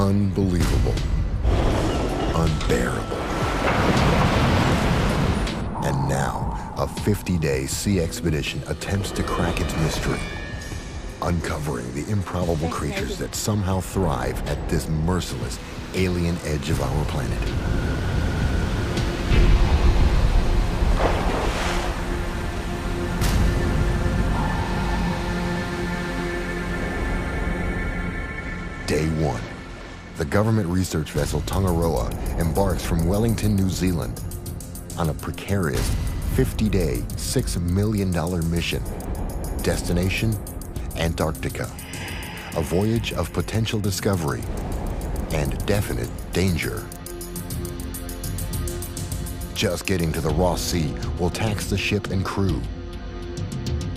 unbelievable, unbearable. And now, a 50-day sea expedition attempts to crack its mystery, uncovering the improbable creatures that somehow thrive at this merciless alien edge of our planet. Day 1. The government research vessel Tongaroa embarks from Wellington, New Zealand on a precarious 50-day, $6 million mission. Destination, Antarctica. A voyage of potential discovery and definite danger. Just getting to the Ross Sea will tax the ship and crew.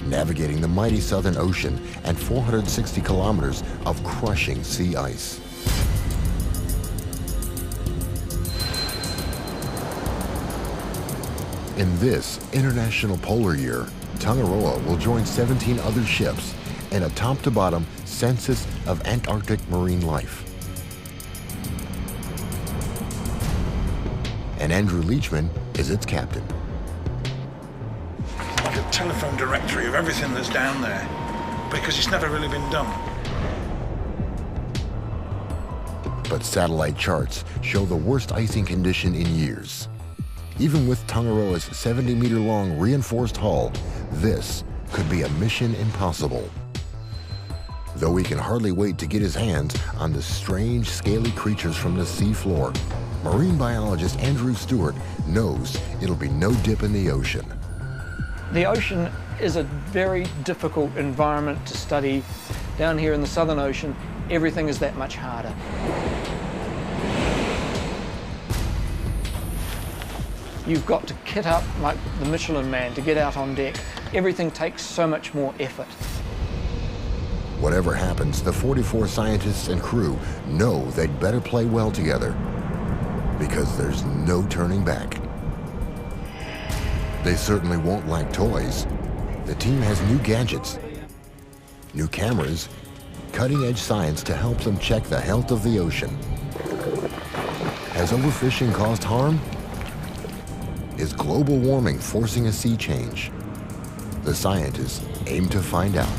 Navigating the mighty Southern Ocean and 460 kilometers of crushing sea ice. In this International Polar Year, Tongaroa will join 17 other ships in a top-to-bottom census of Antarctic marine life. And Andrew Leachman is its captain. Like a telephone directory of everything that's down there, because it's never really been done. But satellite charts show the worst icing condition in years. Even with Tongaroa's 70-meter-long reinforced hull, this could be a mission impossible. Though he can hardly wait to get his hands on the strange, scaly creatures from the seafloor, marine biologist Andrew Stewart knows it'll be no dip in the ocean. The ocean is a very difficult environment to study. Down here in the Southern Ocean, everything is that much harder. You've got to kit up like the Michelin Man to get out on deck. Everything takes so much more effort. Whatever happens, the 44 scientists and crew know they'd better play well together, because there's no turning back. They certainly won't lack toys. The team has new gadgets, new cameras, cutting-edge science to help them check the health of the ocean. Has overfishing caused harm? Is global warming forcing a sea change? The scientists aim to find out.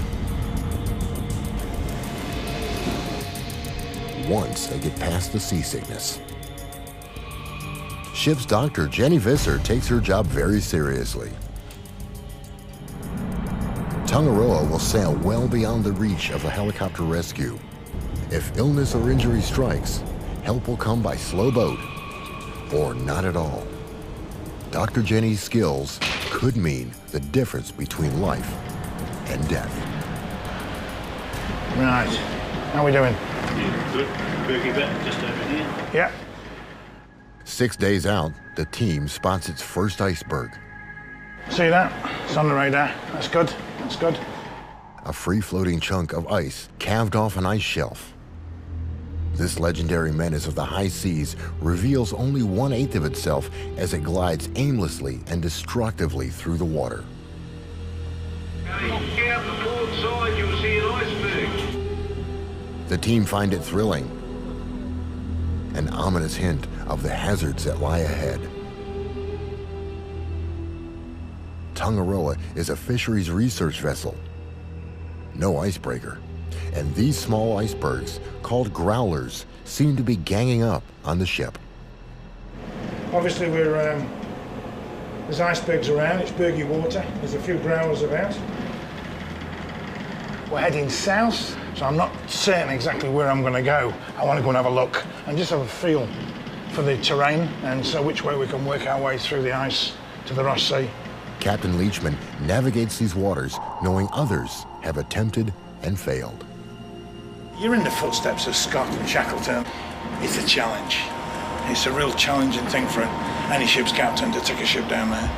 Once they get past the seasickness. Ship's doctor, Jenny Visser, takes her job very seriously. Tongaroa will sail well beyond the reach of a helicopter rescue. If illness or injury strikes, help will come by slow boat or not at all. Dr. Jenny's skills could mean the difference between life and death. Right, how are we doing? Good. Berkey bit just over here. Yeah. 6 days out, the team spots its first iceberg. See that? It's on the radar. That's good. That's good. A free-floating chunk of ice calved off an ice shelf. This legendary menace of the high seas reveals only 1/8 of itself as it glides aimlessly and destructively through the water. Get out the port side, you'll see an iceberg. The team find it thrilling, an ominous hint of the hazards that lie ahead. Tongaroa is a fisheries research vessel, no icebreaker. And these small icebergs, called growlers, seem to be ganging up on the ship. Obviously, there's icebergs around. It's bergy water. There's a few growlers about. We're heading south, so I'm not certain exactly where I'm going to go. I want to go and have a look and just have a feel for the terrain and so which way we can work our way through the ice to the Ross Sea. Captain Leachman navigates these waters knowing others have attempted and failed. You're in the footsteps of Scott and Shackleton. It's a challenge. It's a real challenging thing for any ship's captain to take a ship down there.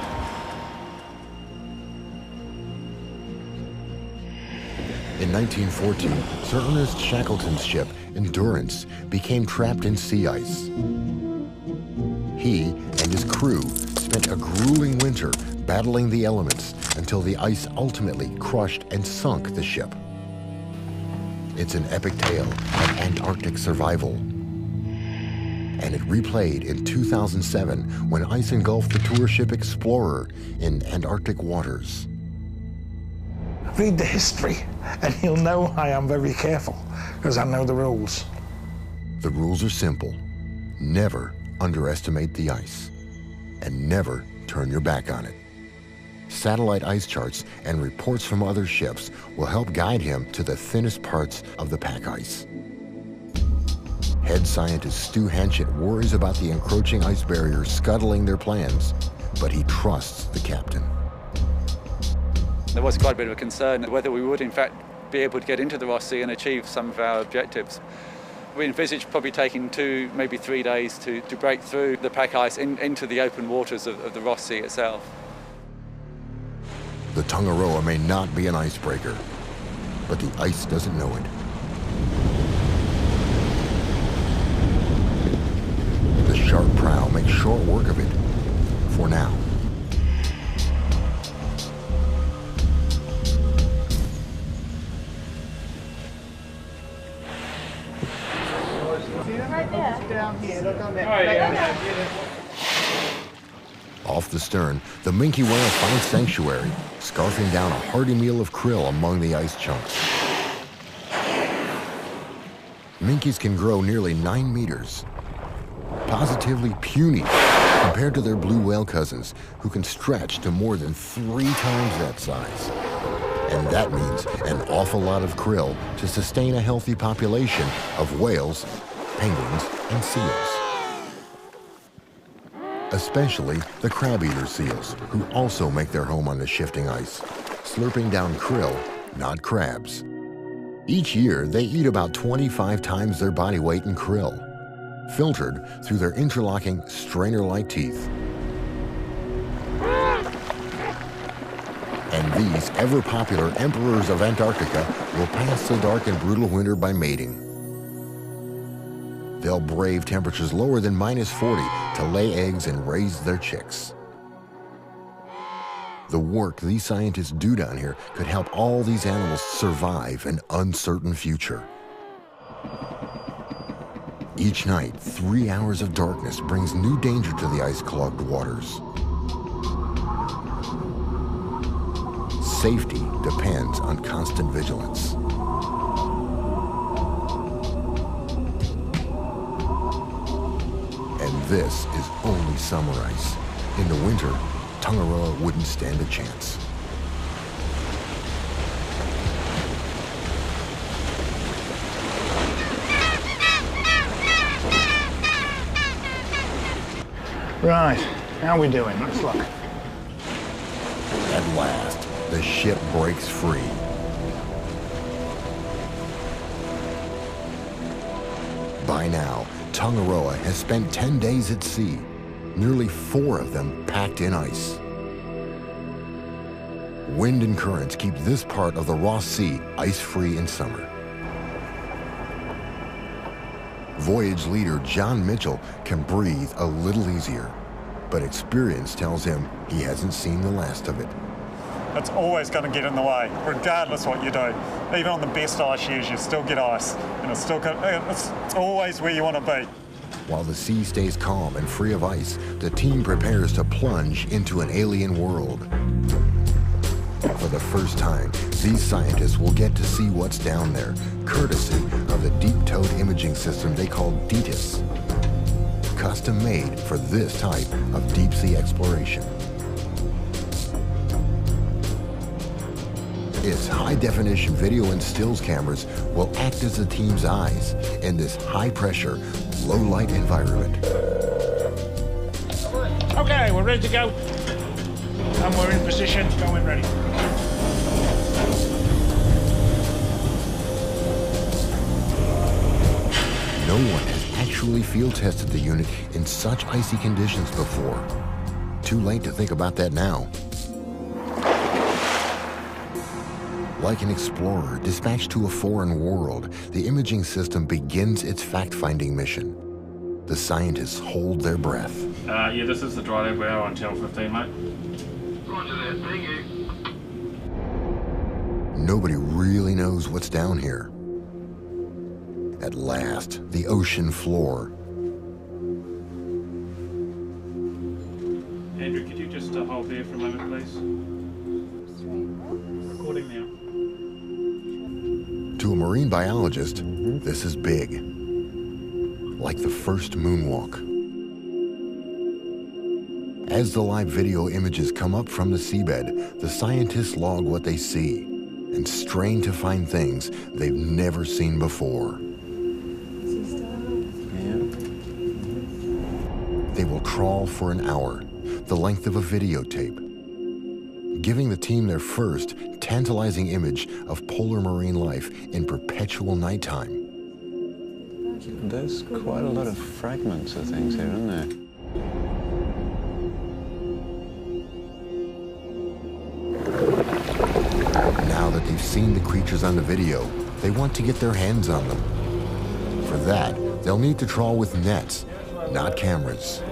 In 1914, Sir Ernest Shackleton's ship, Endurance, became trapped in sea ice. He and his crew spent a grueling winter battling the elements until the ice ultimately crushed and sunk the ship. It's an epic tale of Antarctic survival and it replayed in 2007 when ice engulfed the tour ship Explorer in Antarctic waters. Read the history and you'll know I am very careful, because I know the rules. The rules are simple. Never underestimate the ice, and never turn your back on it. Satellite ice charts and reports from other ships will help guide him to the thinnest parts of the pack ice. Head scientist Stu Hanchett worries about the encroaching ice barrier scuttling their plans, but he trusts the captain. There was quite a bit of a concern whether we would in fact be able to get into the Ross Sea and achieve some of our objectives. We envisaged probably taking 2, maybe 3 days to break through the pack ice into the open waters of the Ross Sea itself. The Tongaroa may not be an icebreaker, but the ice doesn't know it. The sharp prow makes short work of it, for now. Off the stern, the minke whale finds sanctuary, scarfing down a hearty meal of krill among the ice chunks. Minkies can grow nearly 9 meters, positively puny compared to their blue whale cousins, who can stretch to more than 3 times that size. And that means an awful lot of krill to sustain a healthy population of whales, penguins, and seals. Especially the crab-eater seals, who also make their home on the shifting ice, slurping down krill, not crabs. Each year, they eat about 25 times their body weight in krill, filtered through their interlocking strainer-like teeth. And these ever-popular emperors of Antarctica will pass the dark and brutal winter by mating. They'll brave temperatures lower than -40 to lay eggs and raise their chicks. The work these scientists do down here could help all these animals survive an uncertain future. Each night, 3 hours of darkness brings new danger to the ice-clogged waters. Safety depends on constant vigilance. And this is only summer ice. In the winter, Tongaroa wouldn't stand a chance. Right, how are we doing? Let's look. At last, the ship breaks free. By now, Tongaroa has spent 10 days at sea, nearly 4 of them packed in ice. Wind and currents keep this part of the Ross Sea ice-free in summer. Voyage leader John Mitchell can breathe a little easier, but experience tells him he hasn't seen the last of it. It's always going to get in the way, regardless what you do. Even on the best ice years, you still get ice, and it's always where you want to be. While the sea stays calm and free of ice, the team prepares to plunge into an alien world. For the first time, these scientists will get to see what's down there, courtesy of the deep-towed imaging system they call DETIS, custom-made for this type of deep-sea exploration. Its high-definition video and stills cameras will act as the team's eyes in this high-pressure, low-light environment. Okay, we're ready to go. And we're in position, going ready. No one has actually field-tested the unit in such icy conditions before. Too late to think about that now. Like an explorer dispatched to a foreign world, the imaging system begins its fact-finding mission. The scientists hold their breath. Yeah, this is the dry lab. We're on channel 15, mate. Roger that, thank you. Nobody really knows what's down here. At last, the ocean floor. Andrew, could you just hold there for a moment, please? Recording now. To a marine biologist, this is big. Like the first moonwalk. As the live video images come up from the seabed, the scientists log what they see and strain to find things they've never seen before. They will trawl for an hour, the length of a videotape, giving the team their first tantalizing image of polar marine life in perpetual nighttime. There's quite a lot of fragments of things here, isn't there? Now that they've seen the creatures on the video, they want to get their hands on them. For that, they'll need to trawl with nets, not cameras.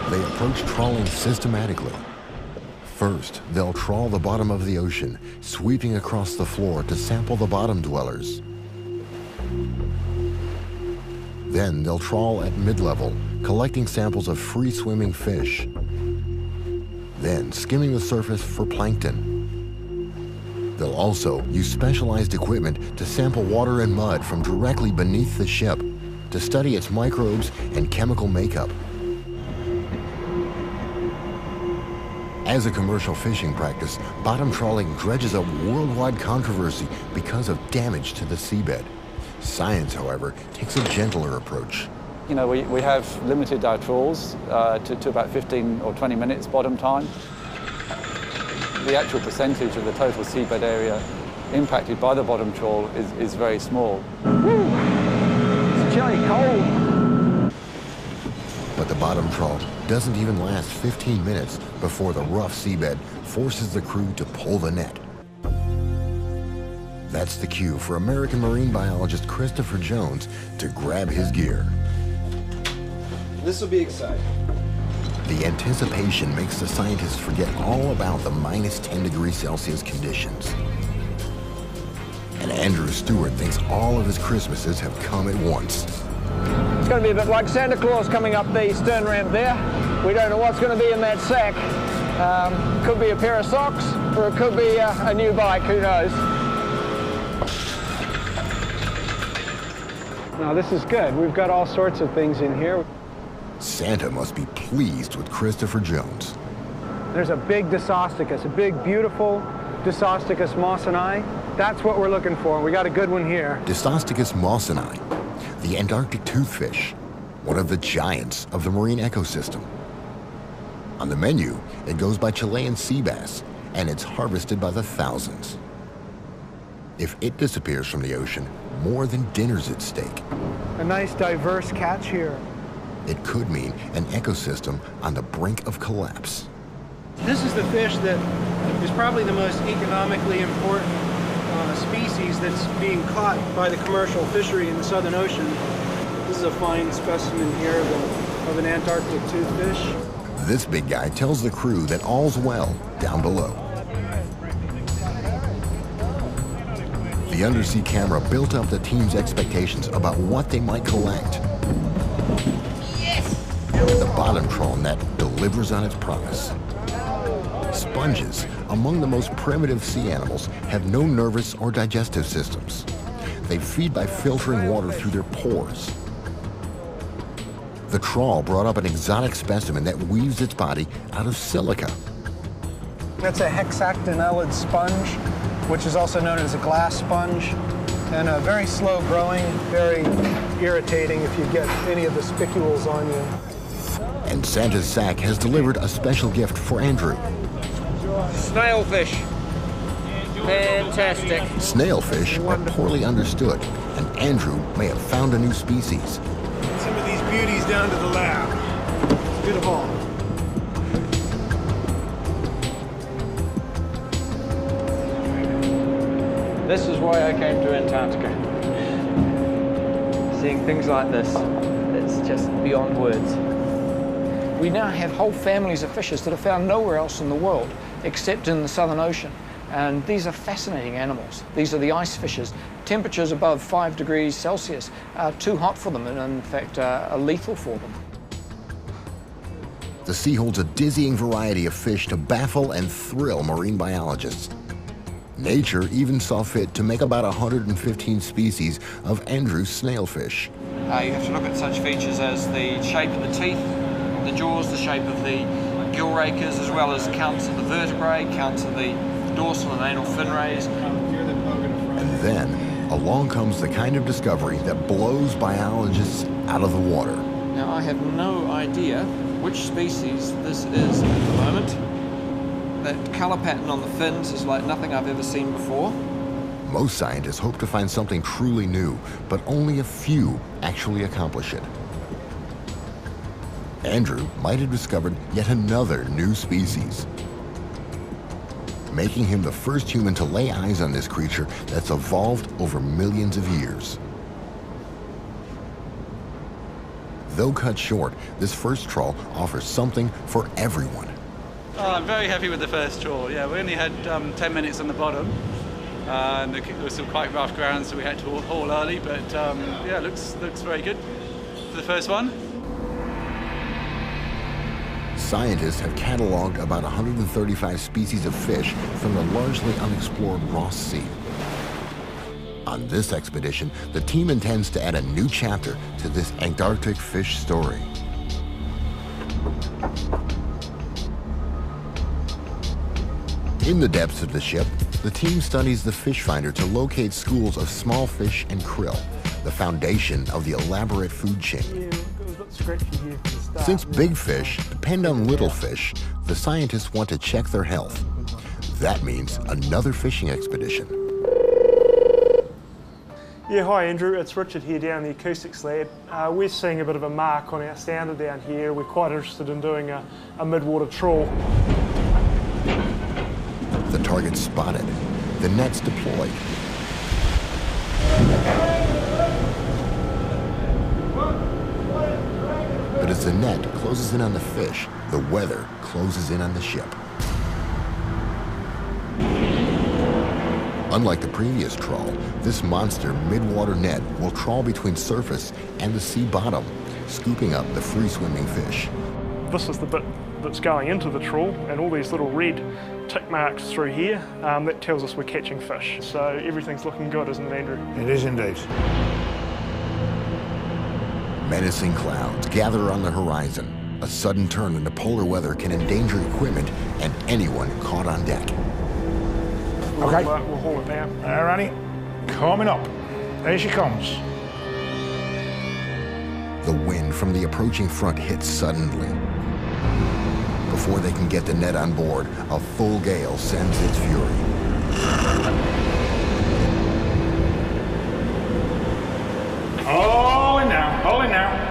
They approach trawling systematically. First, they'll trawl the bottom of the ocean, sweeping across the floor to sample the bottom dwellers. Then they'll trawl at mid-level, collecting samples of free-swimming fish. Then skimming the surface for plankton. They'll also use specialized equipment to sample water and mud from directly beneath the ship to study its microbes and chemical makeup. As a commercial fishing practice, bottom trawling dredges up worldwide controversy because of damage to the seabed. Science, however, takes a gentler approach. You know, we have limited our trawls to about 15 or 20 minutes bottom time. The actual percentage of the total seabed area impacted by the bottom trawl is very small. It's chilly cold. But the bottom trawl doesn't even last 15 minutes before the rough seabed forces the crew to pull the net. That's the cue for American marine biologist Christopher Jones to grab his gear. This will be exciting. The anticipation makes the scientists forget all about the minus 10 degrees Celsius conditions. And Andrew Stewart thinks all of his Christmases have come at once. It's going to be a bit like Santa Claus coming up the stern ramp there. We don't know what's going to be in that sack. Could be a pair of socks, or it could be a new bike, who knows. Now this is good. We've got all sorts of things in here. Santa must be pleased with Christopher Jones. There's a big Disosticus, a big, beautiful Disosticus mawsoni. That's what we're looking for. We got a good one here. Disosticus mawsoni, the Antarctic toothfish, one of the giants of the marine ecosystem. On the menu, it goes by Chilean sea bass, and it's harvested by the thousands. If it disappears from the ocean, more than dinner's at stake. A nice diverse catch here. It could mean an ecosystem on the brink of collapse. This is the fish that is probably the most economically important species that's being caught by the commercial fishery in the Southern Ocean. This is a fine specimen here of an Antarctic toothfish. This big guy tells the crew that all's well down below. The undersea camera built up the team's expectations about what they might collect. And the bottom trawl net delivers on its promise. Sponges, among the most primitive sea animals, have no nervous or digestive systems. They feed by filtering water through their pores. The trawl brought up an exotic specimen that weaves its body out of silica. That's a hexactinellid sponge, which is also known as a glass sponge, and a very slow growing, very irritating if you get any of the spicules on you. And Santa's sack has delivered a special gift for Andrew. Snailfish. Fantastic. Snailfish are poorly understood, and Andrew may have found a new species. Some of these beauties down to the lab. It's beautiful. This is why I came to Antarctica. Seeing things like this, it's just beyond words. We now have whole families of fishes that are found nowhere else in the world except in the Southern Ocean. And these are fascinating animals. These are the ice fishes. temperatures above 5 degrees Celsius are too hot for them and in fact are lethal for them. The sea holds a dizzying variety of fish to baffle and thrill marine biologists. Nature even saw fit to make about 115 species of Andrew's snailfish. You have to look at such features as the shape of the teeth, the jaws, the shape of the gill rakers, as well as counts of the vertebrae, counts of the dorsal and anal fin rays. And then along comes the kind of discovery that blows biologists out of the water. Now, I have no idea which species this is at the moment. That colour pattern on the fins is like nothing I've ever seen before. Most scientists hope to find something truly new, but only a few actually accomplish it. Andrew might have discovered yet another new species, making him the first human to lay eyes on this creature that's evolved over millions of years. Though cut short, this first trawl offers something for everyone. Oh, I'm very happy with the first trawl. Yeah, we only had 10 minutes on the bottom, and there was some quite rough ground, so we had to haul early. But yeah, looks very good for the first one. Scientists have cataloged about 135 species of fish from the largely unexplored Ross Sea. On this expedition, the team intends to add a new chapter to this Antarctic fish story. In the depths of the ship, the team studies the fish finder to locate schools of small fish and krill, the foundation of the elaborate food chain. Since big fish depend on little fish, the scientists want to check their health. That means another fishing expedition. Yeah, hi Andrew, it's Richard here down in the acoustics lab. We're seeing a bit of a mark on our sounder down here. We're quite interested in doing a mid-water trawl. The target's spotted, the net's deployed. But as the net closes in on the fish, the weather closes in on the ship. Unlike the previous trawl, this monster mid-water net will trawl between surface and the sea bottom, scooping up the free-swimming fish. This is the bit that's going into the trawl, and all these little red tick marks through here, that tells us we're catching fish. So everything's looking good, isn't it, Andrew? It is indeed. Menacing clouds gather on the horizon. A sudden turn in the polar weather can endanger equipment and anyone caught on deck. Okay. We'll haul it down. Alrighty, coming up. There she comes. The wind from the approaching front hits suddenly. Before they can get the net on board, a full gale sends its fury. Hold it now, hold it now.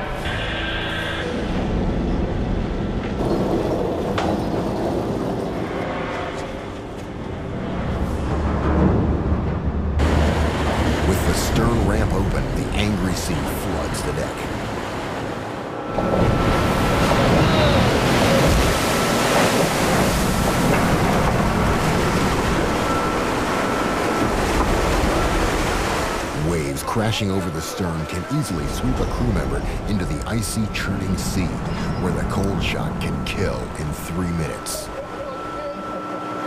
With the stern ramp open, the angry sea floods the deck. Waves crashing over the stern can easily sweep a crew member into the icy, churning sea, where the cold shock can kill in 3 minutes.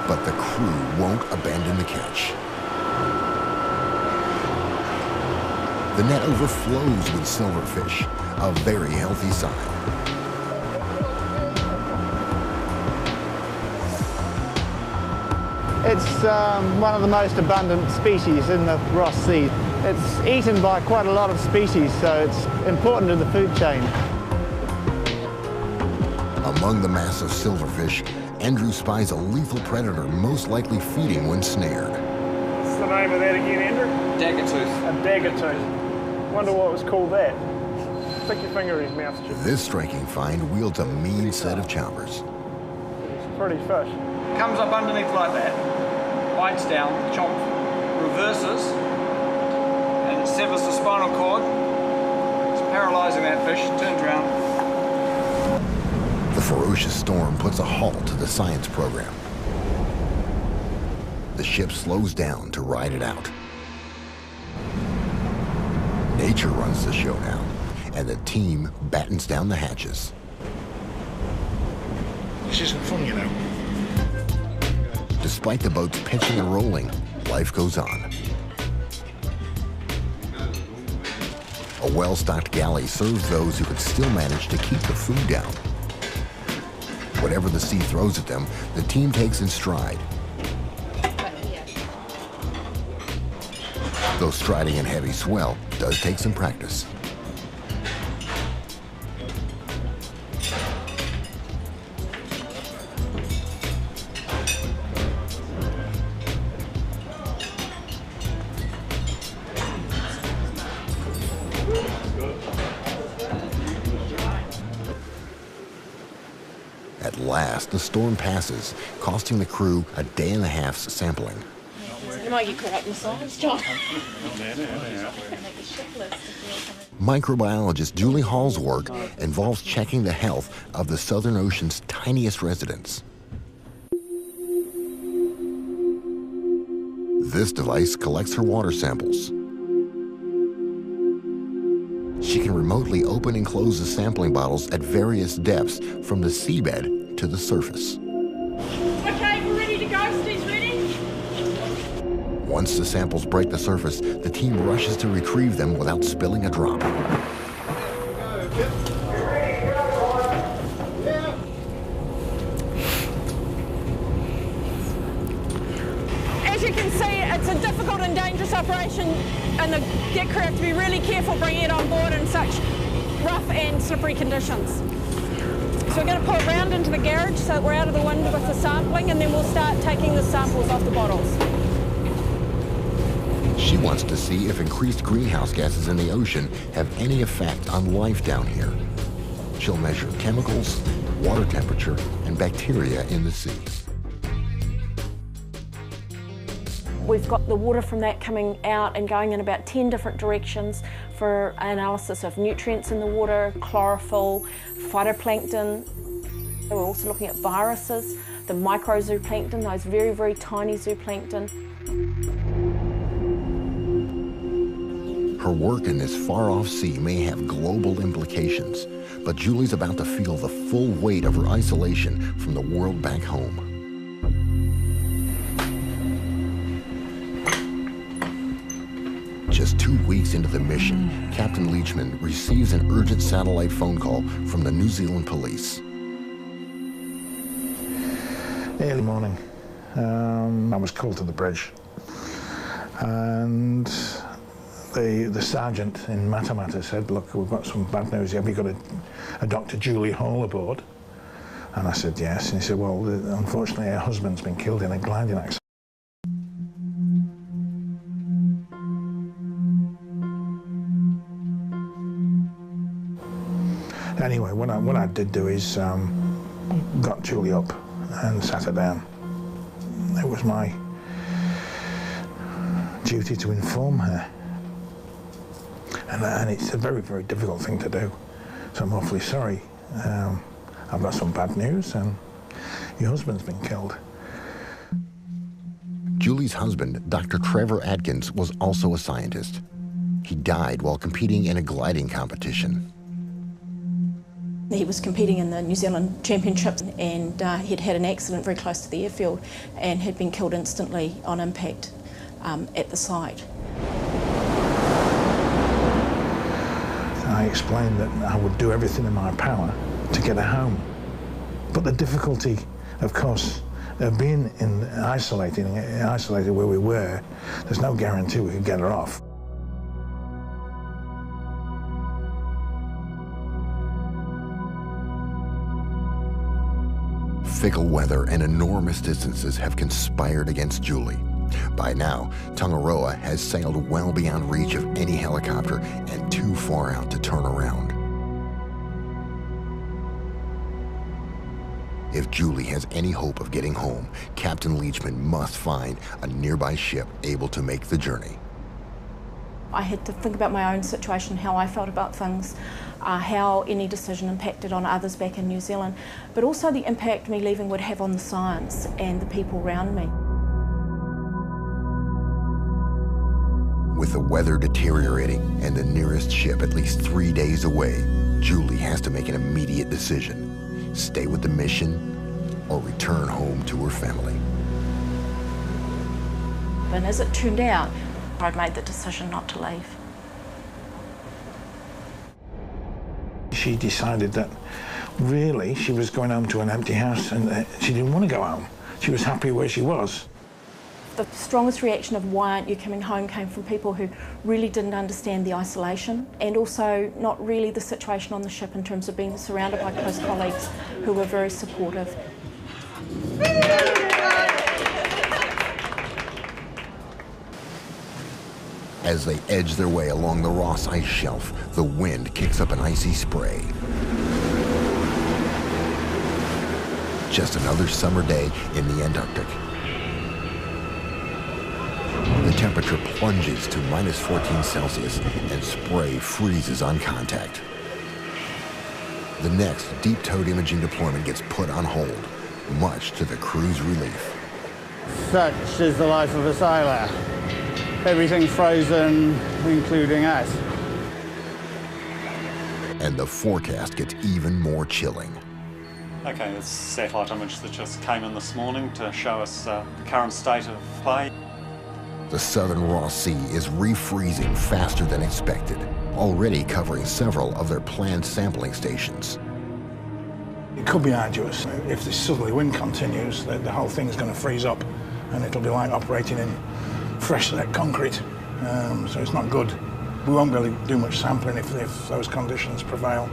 But the crew won't abandon the catch. The net overflows with silverfish, a very healthy sign. It's one of the most abundant species in the Ross Sea. It's eaten by quite a lot of species, so it's important in the food chain. Among the mass of silverfish, Andrew spies a lethal predator most likely feeding when snared. What's the name of that again, Andrew? Daggertooth. A daggertooth. Wonder what was called that. Stick your finger in his mouth, Chip. This striking find wields a mean set of chompers. It's a pretty fish. Comes up underneath like that, bites down, chomp, reverses, and it severs the spinal cord. It's paralysing that fish, turns around. The ferocious storm puts a halt to the science program. The ship slows down to ride it out. Nature runs the show now, and the team battens down the hatches. This isn't fun, you know. Despite the boats pitching and rolling, life goes on. A well-stocked galley serves those who could still manage to keep the food down. Whatever the sea throws at them, the team takes in stride. Though striding in heavy swell does take some practice. At last, the storm passes, costing the crew a day and a half's sampling. You might get caught up in the science, John. Microbiologist Julie Hall's work involves checking the health of the Southern Ocean's tiniest residents. This device collects her water samples. She can remotely open and close the sampling bottles at various depths from the seabed to the surface. Okay, we're ready to go. Steve's ready. Once the samples break the surface, the team rushes to retrieve them without spilling a drop. As you can see, it's a difficult and dangerous operation, and the deck crew have to be really careful bringing it on board in such rough and slippery conditions. So we're going to pull it round into the garage so that we're out of the wind with the sampling, and then we'll start taking the samples off the bottles. She wants to see if increased greenhouse gases in the ocean have any effect on life down here. She'll measure chemicals, water temperature, and bacteria in the sea. We've got the water from that coming out and going in about 10 different directions for analysis of nutrients in the water, chlorophyll, phytoplankton. We're also looking at viruses, the microzooplankton, those very, very tiny zooplankton. Her work in this far-off sea may have global implications, but Julie's about to feel the full weight of her isolation from the world back home. Just 2 weeks into the mission, Captain Leachman receives an urgent satellite phone call from the New Zealand police. Early morning, I was called to the bridge, and the sergeant in Matamata said, "Look, we've got some bad news. Have you got a Dr. Julie Hall aboard?" And I said, "Yes." And he said, "Well, unfortunately, her husband's been killed in a gliding accident." Anyway, what I did do is got Julie up and sat her down. It was my duty to inform her. And it's a very, very difficult thing to do. So I'm awfully sorry. I've got some bad news, and your husband's been killed. Julie's husband, Dr. Trevor Atkins, was also a scientist. He died while competing in a gliding competition. He was competing in the New Zealand Championships, and he'd had an accident very close to the airfield and had been killed instantly on impact at the site. I explained that I would do everything in my power to get her home. But the difficulty, of course, of being isolated where we were, there's no guarantee we could get her off. Fickle weather and enormous distances have conspired against Julie. By now, Tongaroa has sailed well beyond reach of any helicopter and too far out to turn around. If Julie has any hope of getting home, Captain Leachman must find a nearby ship able to make the journey. I had to think about my own situation, how I felt about things, how any decision impacted on others back in New Zealand, but also the impact me leaving would have on the science and the people around me. With the weather deteriorating and the nearest ship at least 3 days away, Julie has to make an immediate decision: stay with the mission or return home to her family. And as it turned out, I'd made the decision not to leave. She decided that really she was going home to an empty house, and she didn't want to go home. She was happy where she was. The strongest reaction of why aren't you coming home came from people who really didn't understand the isolation, and also not really the situation on the ship in terms of being surrounded by close colleagues who were very supportive. As they edge their way along the Ross ice shelf, the wind kicks up an icy spray. Just another summer day in the Antarctic. The temperature plunges to -14°C and spray freezes on contact. The next deep-towed imaging deployment gets put on hold, much to the crew's relief. Such is the life of a sailor. Everything frozen, including us. And the forecast gets even more chilling. Okay, this satellite image that just came in this morning to show us the current state of play. The southern Ross Sea is refreezing faster than expected, already covering several of their planned sampling stations. It could be arduous. If this southerly wind continues, the whole thing's going to freeze up, and it'll be like operating in fresh set concrete, so it's not good. We won't be able to do much sampling if those conditions prevail.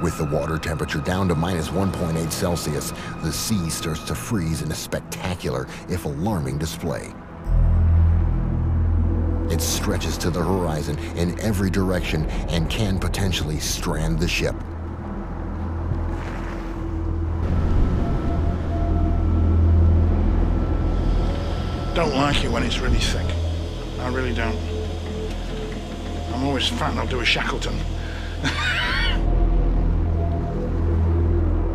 With the water temperature down to -1.8°C, the sea starts to freeze in a spectacular, if alarming, display. It stretches to the horizon in every direction and can potentially strand the ship. Don't like it when it's really thick. I really don't. I'm always fat, I'll do a Shackleton.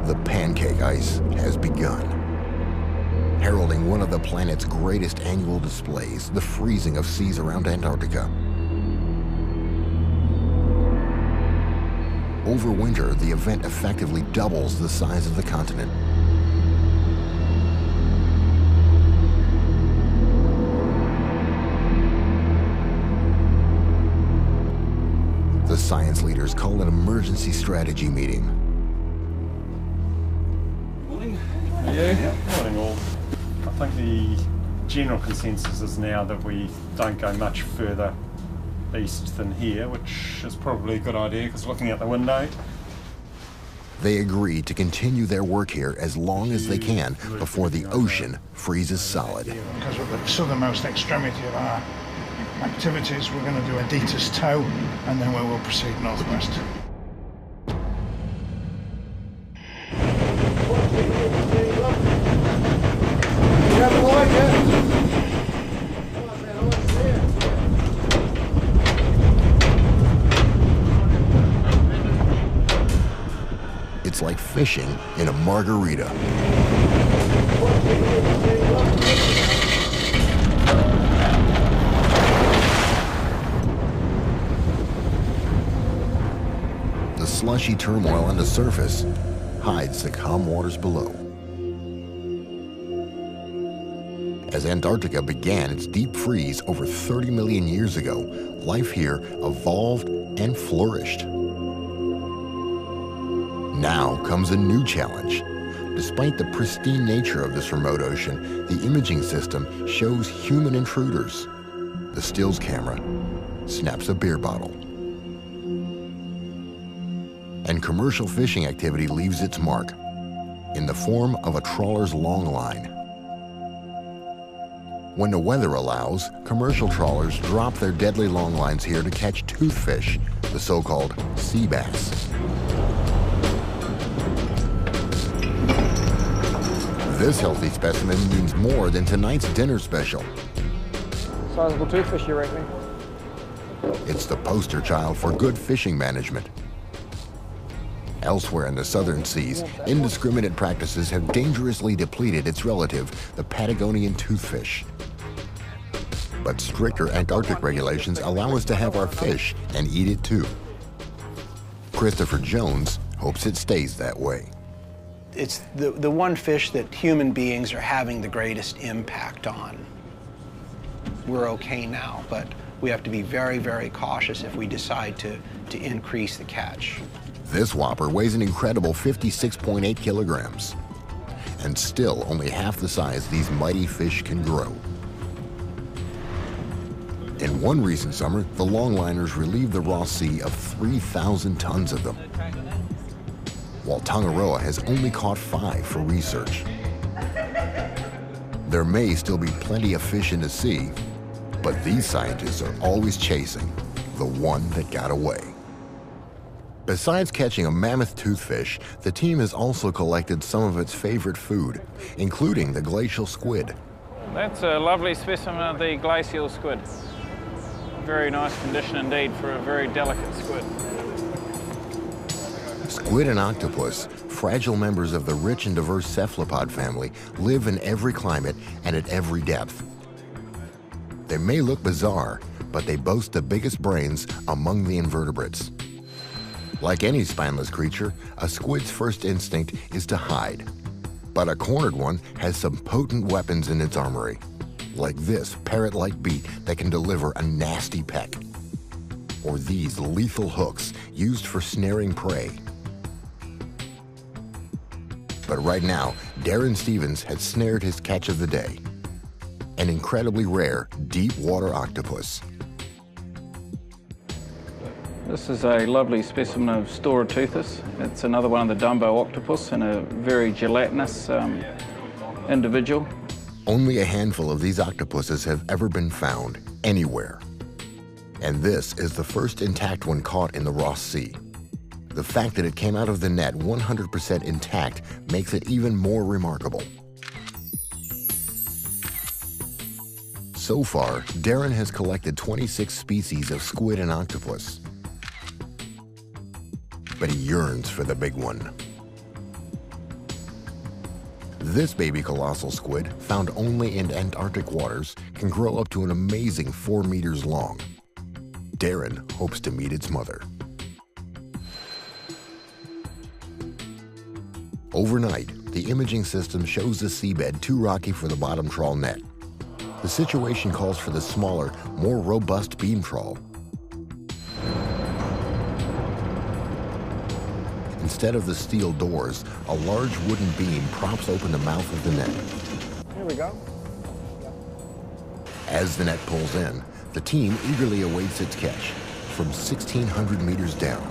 The pancake ice has begun, heralding one of the planet's greatest annual displays, the freezing of seas around Antarctica. Over winter, the event effectively doubles the size of the continent. The science leaders call an emergency strategy meeting. Morning all. I think the general consensus is now that we don't go much further east than here, which is probably a good idea because looking out the window. They agree to continue their work here as long as they can before the ocean freezes solid. Because we're at the southernmost extremity of our activities, we're going to do a Dieter's toe, and then we will proceed northwest. It's like fishing in a margarita. The slushy turmoil on the surface hides the calm waters below. As Antarctica began its deep freeze over 30 million years ago, life here evolved and flourished. Now comes a new challenge. Despite the pristine nature of this remote ocean, the imaging system shows human intruders. The stills camera snaps a beer bottle. And commercial fishing activity leaves its mark in the form of a trawler's long line. When the weather allows, commercial trawlers drop their deadly long lines here to catch toothfish, the so-called sea bass. This healthy specimen means more than tonight's dinner special. Sizable toothfish, you reckon? It's the poster child for good fishing management. Elsewhere in the southern seas, indiscriminate practices have dangerously depleted its relative, the Patagonian toothfish. But stricter Antarctic regulations allow us to have our fish and eat it too. Christopher Jones hopes it stays that way. It's the one fish that human beings are having the greatest impact on. We're okay now, but we have to be very, very cautious if we decide to increase the catch. This whopper weighs an incredible 56.8 kilograms, and still only half the size these mighty fish can grow. In one recent summer, the longliners relieved the Ross Sea of 3,000 tons of them, while Tongaroa has only caught 5 for research. There may still be plenty of fish in the sea, but these scientists are always chasing the one that got away. Besides catching a mammoth toothfish, the team has also collected some of its favorite food, including the glacial squid. That's a lovely specimen of the glacial squid. Very nice condition indeed for a very delicate squid. Squid and octopus, fragile members of the rich and diverse cephalopod family, live in every climate and at every depth. They may look bizarre, but they boast the biggest brains among the invertebrates. Like any spineless creature, a squid's first instinct is to hide. But a cornered one has some potent weapons in its armory, like this parrot-like beak that can deliver a nasty peck, or these lethal hooks used for snaring prey. But right now, Darren Stevens has snared his catch of the day, an incredibly rare deep water octopus. This is a lovely specimen of Storoteuthis. It's another one of the Dumbo octopus and a very gelatinous individual. Only a handful of these octopuses have ever been found anywhere. And this is the first intact one caught in the Ross Sea. The fact that it came out of the net 100% intact makes it even more remarkable. So far, Darren has collected 26 species of squid and octopus. But he yearns for the big one. This baby colossal squid, found only in Antarctic waters, can grow up to an amazing 4 meters long. Darren hopes to meet its mother. Overnight, the imaging system shows the seabed too rocky for the bottom trawl net. The situation calls for the smaller, more robust beam trawl. Instead of the steel doors, a large wooden beam props open the mouth of the net. Here we go. As the net pulls in, the team eagerly awaits its catch from 1,600 meters down.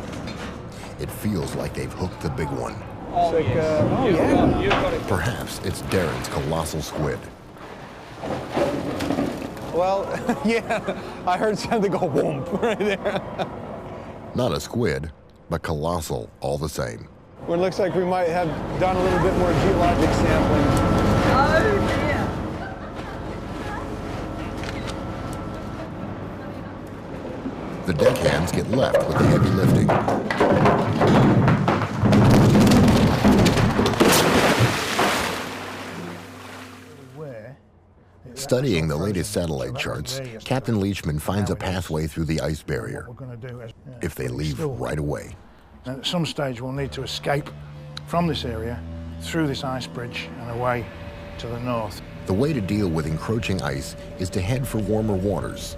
It feels like they've hooked the big one. Oh, yeah. Perhaps it's Darren's colossal squid. Well, yeah, I heard something go whoomp right there. Not a squid, but colossal all the same. Well, it looks like we might have done a little bit more geologic sampling. Oh, dear. The deckhands get left with the heavy lifting. Studying the latest satellite charts, Captain Leachman finds a pathway through the ice barrier, if they leave right away. And at some stage we'll need to escape from this area, through this ice bridge and away to the north. The way to deal with encroaching ice is to head for warmer waters.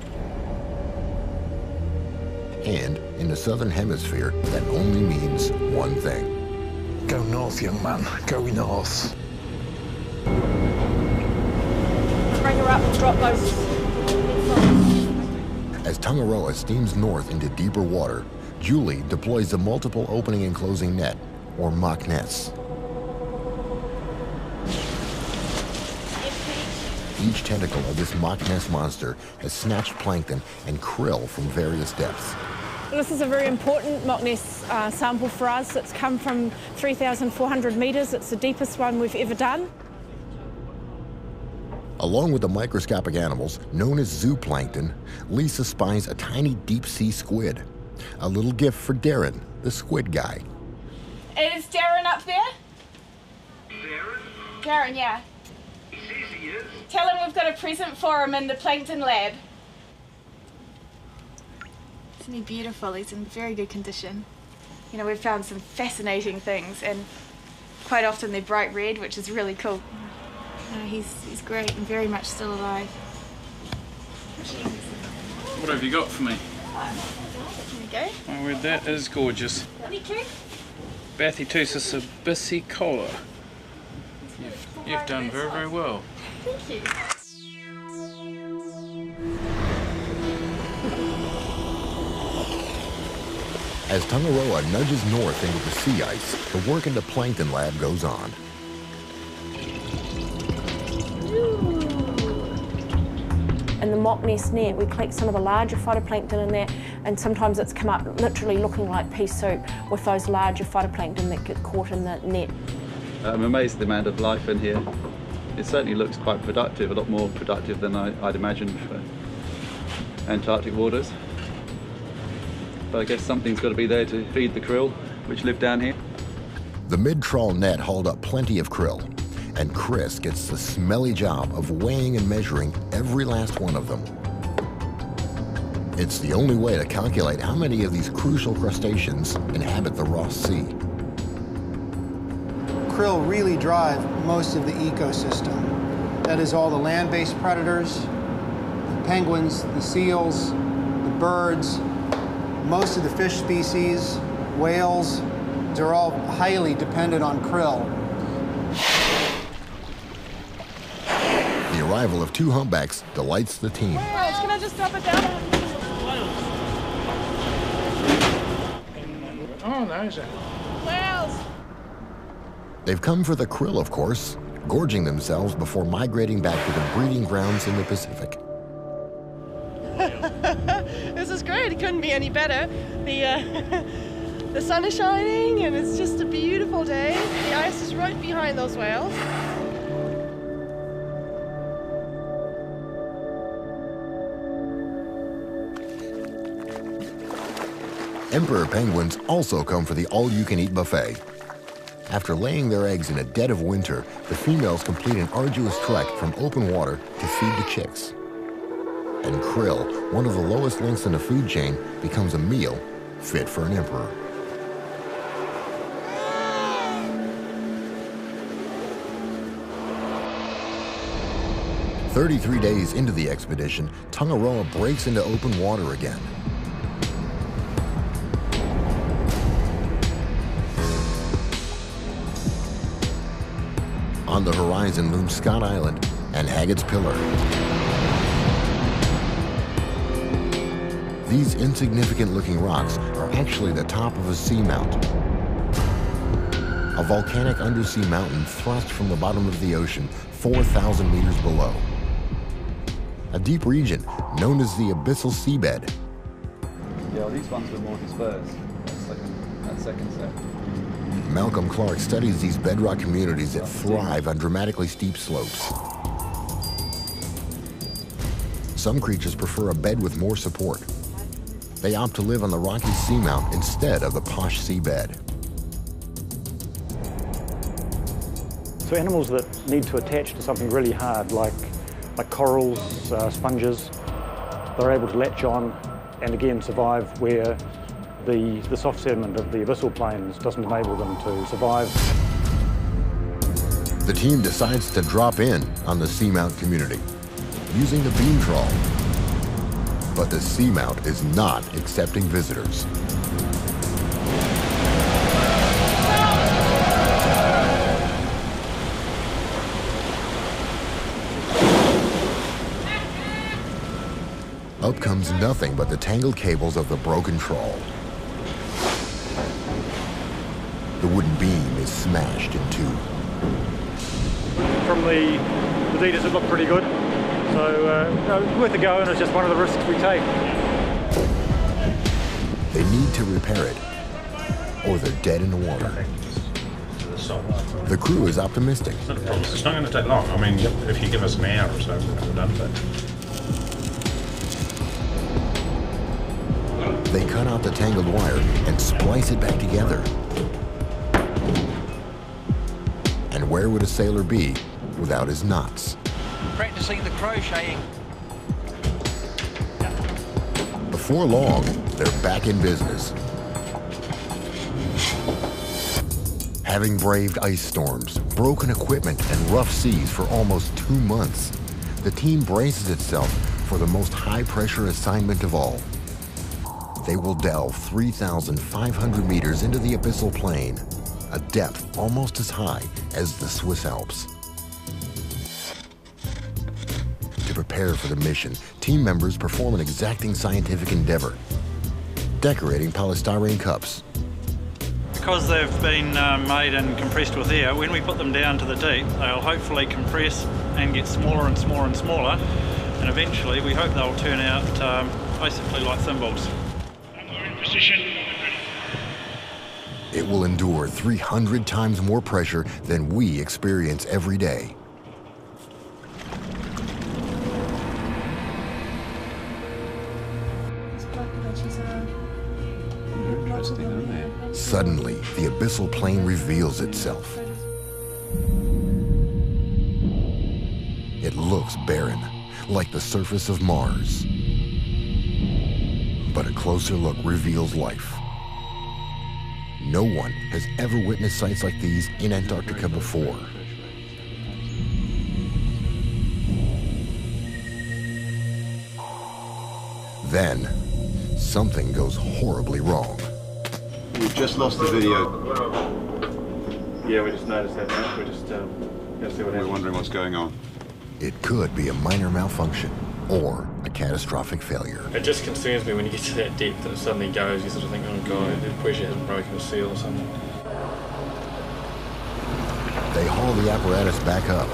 And in the southern hemisphere, that only means one thing. Go north, young man, go north. Bring her up and drop those. As Tongaroa steams north into deeper water, Julie deploys the multiple opening and closing net, or mock nets. Each tentacle of this mock nest monster has snatched plankton and krill from various depths. This is a very important mock nest sample for us. It's come from 3,400 metres. It's the deepest one we've ever done. Along with the microscopic animals known as zooplankton, Lisa spies a tiny deep-sea squid. A little gift for Darren, the squid guy. Is Darren up there? Darren, yeah. Tell him we've got a present for him in the plankton lab. Isn't he beautiful? He's in very good condition. You know, we've found some fascinating things, and quite often they're bright red, which is really cool. He's great and very much still alive. What have you got for me? There you go. Oh, well, that is gorgeous. Thank you. Bathytusis abyssecola. You've done very, very well. Thank you. As Tangaroa nudges north into the sea ice, the work in the plankton lab goes on. In the mock nest net, we collect some of the larger phytoplankton in there, and sometimes it's come up literally looking like pea soup with those larger phytoplankton that get caught in the net. I'm amazed at the amount of life in here. It certainly looks quite productive, a lot more productive than I'd imagined for Antarctic waters. But I guess something's got to be there to feed the krill, which live down here. The mid-trawl net hauled up plenty of krill, and Chris gets the smelly job of weighing and measuring every last one of them. It's the only way to calculate how many of these crucial crustaceans inhabit the Ross Sea. Krill really drive most of the ecosystem. That is all the land-based predators, the penguins, the seals, the birds, most of the fish species, whales, they're all highly dependent on krill. The arrival of 2 humpbacks delights the team. Whales, can I just drop it down? Oh, nice. Whales! They've come for the krill, of course, gorging themselves before migrating back to the breeding grounds in the Pacific. This is great. It couldn't be any better. The sun is shining and it's just a beautiful day. The ice is right behind those whales. Emperor penguins also come for the all-you-can-eat buffet. After laying their eggs in a dead of winter, the females complete an arduous trek from open water to feed the chicks. And krill, one of the lowest links in the food chain, becomes a meal fit for an emperor. "33 days into the expedition, Tangaroa breaks into open water again. On the horizon looms Scott Island and Haggett's Pillar. These insignificant-looking rocks are actually the top of a seamount, a volcanic undersea mountain thrust from the bottom of the ocean 4,000 meters below. A deep region known as the abyssal seabed. Yeah, well, these ones were more dispersed, that second set. Malcolm Clark studies these bedrock communities that thrive on dramatically steep slopes. Some creatures prefer a bed with more support. They opt to live on the rocky seamount instead of the posh seabed. So animals that need to attach to something really hard, like corals, sponges, they're able to latch on and again survive where the soft sediment of the abyssal plains doesn't enable them to survive. The team decides to drop in on the seamount community using the beam trawl. But the seamount is not accepting visitors. Up comes nothing but the tangled cables of the broken trawl. The wooden beam is smashed in two. From the details, it looked pretty good. So, worth a go, and it's just one of the risks we take. They need to repair it, or they're dead in the water. The crew is optimistic. It's not a problem. It's not going to take long. I mean, if you give us an hour or so, we're done with it. They cut out the tangled wire and splice it back together. And where would a sailor be without his knots. Practicing the crocheting. Before long, they're back in business. Having braved ice storms, broken equipment, and rough seas for almost 2 months, the team braces itself for the most high-pressure assignment of all. They will delve 3,500 meters into the abyssal plain, a depth almost as high as the Swiss Alps. To prepare for the mission, team members perform an exacting scientific endeavor, decorating polystyrene cups. Because they've been made and compressed with air, when we put them down to the deep, they'll hopefully compress and get smaller and smaller and smaller, and eventually we hope they'll turn out basically like thimbles. It will endure 300 times more pressure than we experience every day. Suddenly, the abyssal plain reveals itself. It looks barren, like the surface of Mars. But a closer look reveals life. No one has ever witnessed sights like these in Antarctica before. Then, something goes horribly wrong. We've just lost the video. Yeah, we just noticed that now. We're just gonna see what happens. We're wondering what's going on. It could be a minor malfunction or a catastrophic failure. It just concerns me when you get to that depth and it suddenly goes, you sort of think, oh god, the pressure hasn't broken a seal or something. They haul the apparatus back up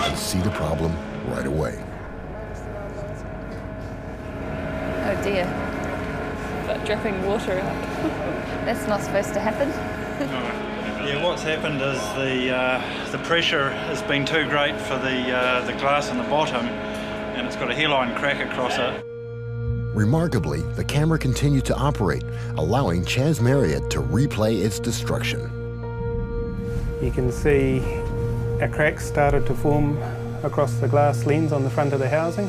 and see the problem right away. Oh dear. But dripping water out. That's not supposed to happen. Yeah, what's happened is the pressure has been too great for the glass in the bottom, and it's got a hairline crack across it. Remarkably, the camera continued to operate, allowing Chas Marriott to replay its destruction. You can see a crack started to form across the glass lens on the front of the housing,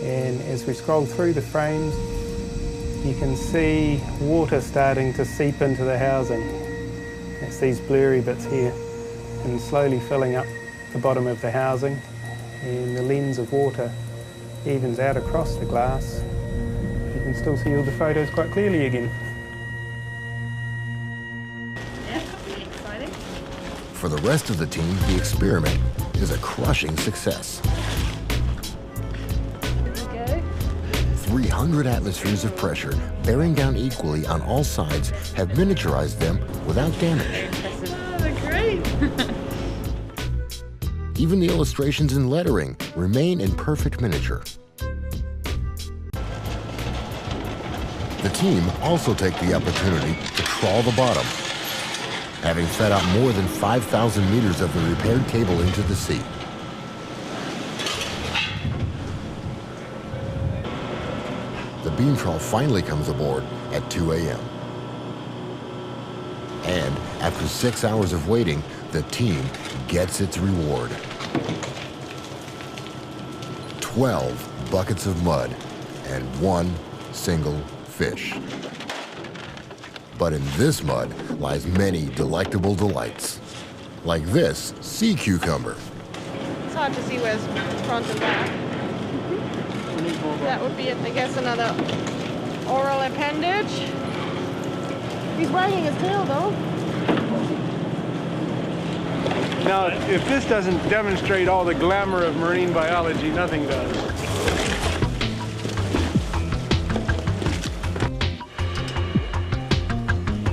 and as we scroll through the frames, you can see water starting to seep into the housing. It's these blurry bits here, and slowly filling up the bottom of the housing, and the lens of water evens out across the glass. You can still see all the photos quite clearly again. Yeah, exciting. For the rest of the team, the experiment is a crushing success. 300 atmospheres of pressure, bearing down equally on all sides, have miniaturized them without damage. Oh, they're great. Even the illustrations and lettering remain in perfect miniature. The team also take the opportunity to trawl the bottom, having fed out more than 5,000 meters of the repaired cable into the sea. The beam trawl finally comes aboard at 2 a.m. And after 6 hours of waiting, the team gets its reward. 12 buckets of mud and 1 single fish. But in this mud lies many delectable delights, like this sea cucumber. It's hard to see where's front and back. That would be, I guess, another oral appendage. He's wagging his tail, though. Now, if this doesn't demonstrate all the glamour of marine biology, nothing does.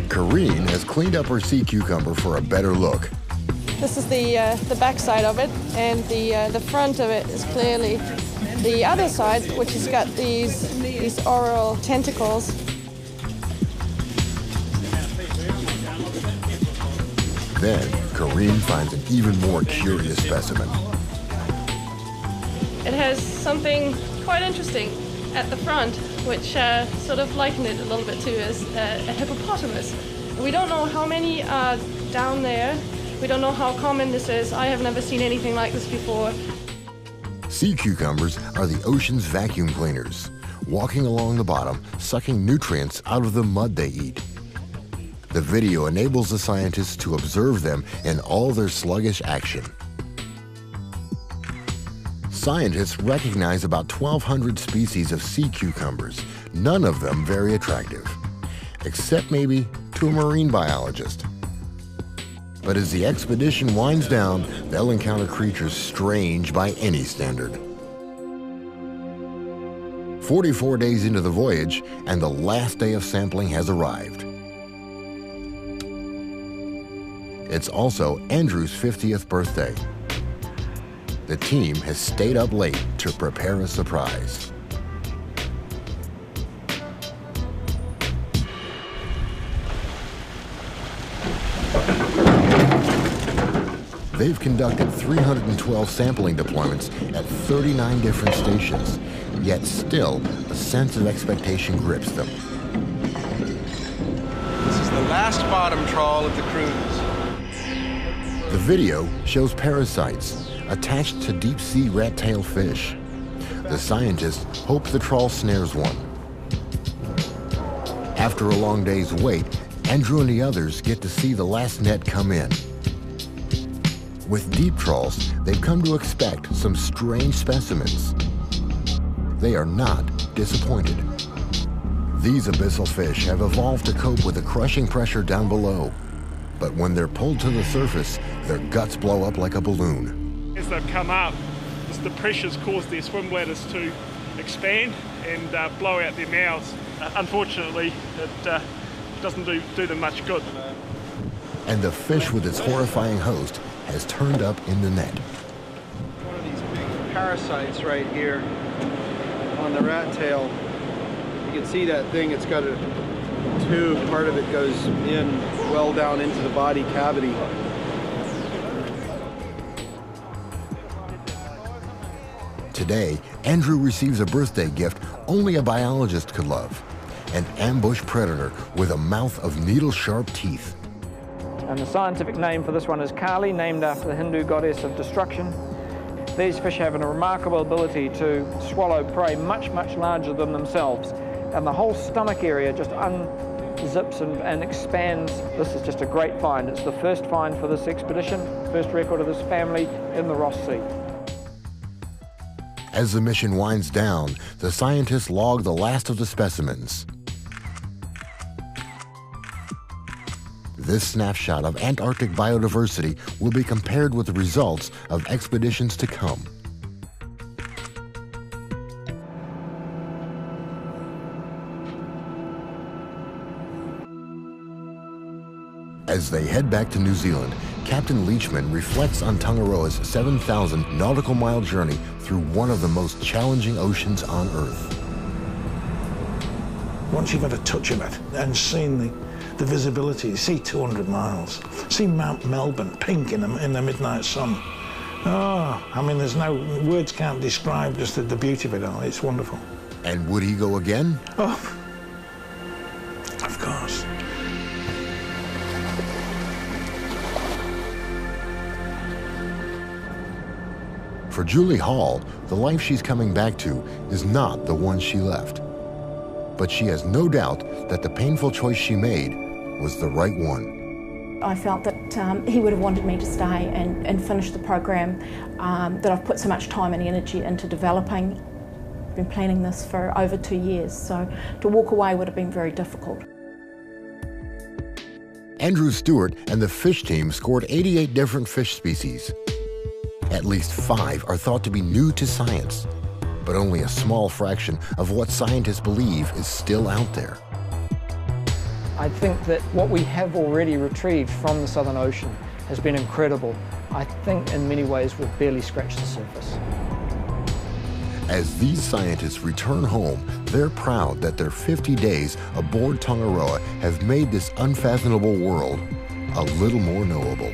Karine has cleaned up her sea cucumber for a better look. This is the back side of it, and the front of it is clearly the other side, which has got these oral tentacles. Then, Karine finds an even more curious specimen. It has something quite interesting at the front, which sort of liken it a little bit to as a hippopotamus. We don't know how many are down there, We don't know how common this is. I have never seen anything like this before. Sea cucumbers are the ocean's vacuum cleaners, walking along the bottom, sucking nutrients out of the mud they eat. The video enables the scientists to observe them in all their sluggish action. Scientists recognize about 1,200 species of sea cucumbers, none of them very attractive, except maybe to a marine biologist. But as the expedition winds down, they'll encounter creatures strange by any standard. 44 days into the voyage, and the last day of sampling has arrived. It's also Andrew's 50th birthday. The team has stayed up late to prepare a surprise. They've conducted 312 sampling deployments at 39 different stations, yet still a sense of expectation grips them. This is the last bottom trawl of the cruise. The video shows parasites attached to deep-sea rat-tail fish. The scientists hope the trawl snares one. After a long day's wait, Andrew and the others get to see the last net come in. With deep trawls, they've come to expect some strange specimens. They are not disappointed. These abyssal fish have evolved to cope with the crushing pressure down below. But when they're pulled to the surface, their guts blow up like a balloon. As they've come up, the pressures cause their swim bladders to expand and blow out their mouths. Unfortunately, it doesn't do them much good. And the fish with its horrifying host has turned up in the net. One of these big parasites right here on the rat tail. You can see that thing, it's got a tube, part of it goes in well down into the body cavity. Today, Andrew receives a birthday gift only a biologist could love, an ambush predator with a mouth of needle-sharp teeth. And the scientific name for this one is Kali, named after the Hindu goddess of destruction. These fish have a remarkable ability to swallow prey much, much larger than themselves. And the whole stomach area just unzips and expands. This is just a great find. It's the first find for this expedition, first record of this family in the Ross Sea. As the mission winds down, the scientists log the last of the specimens. This snapshot of Antarctic biodiversity will be compared with the results of expeditions to come. As they head back to New Zealand, Captain Leachman reflects on Tangaroa's 7,000 nautical mile journey through one of the most challenging oceans on Earth. Once you've had a touch of it and seen the visibility, you see 200 miles, see Mount Melbourne pink in the midnight sun. Oh, I mean, there's no, words can't describe just the beauty of it all. It's wonderful. And would he go again? Oh, of course. For Julie Hall, the life she's coming back to is not the one she left. But she has no doubt that the painful choice she made was the right one. I felt that he would have wanted me to stay and finish the program that I've put so much time and energy into developing. I've been planning this for over 2 years, so to walk away would have been very difficult. Andrew Stewart and the fish team scored 88 different fish species. At least 5 are thought to be new to science, but only a small fraction of what scientists believe is still out there. I think that what we have already retrieved from the Southern Ocean has been incredible. I think in many ways we've barely scratched the surface. As these scientists return home, they're proud that their 50 days aboard Tangaroa have made this unfathomable world a little more knowable.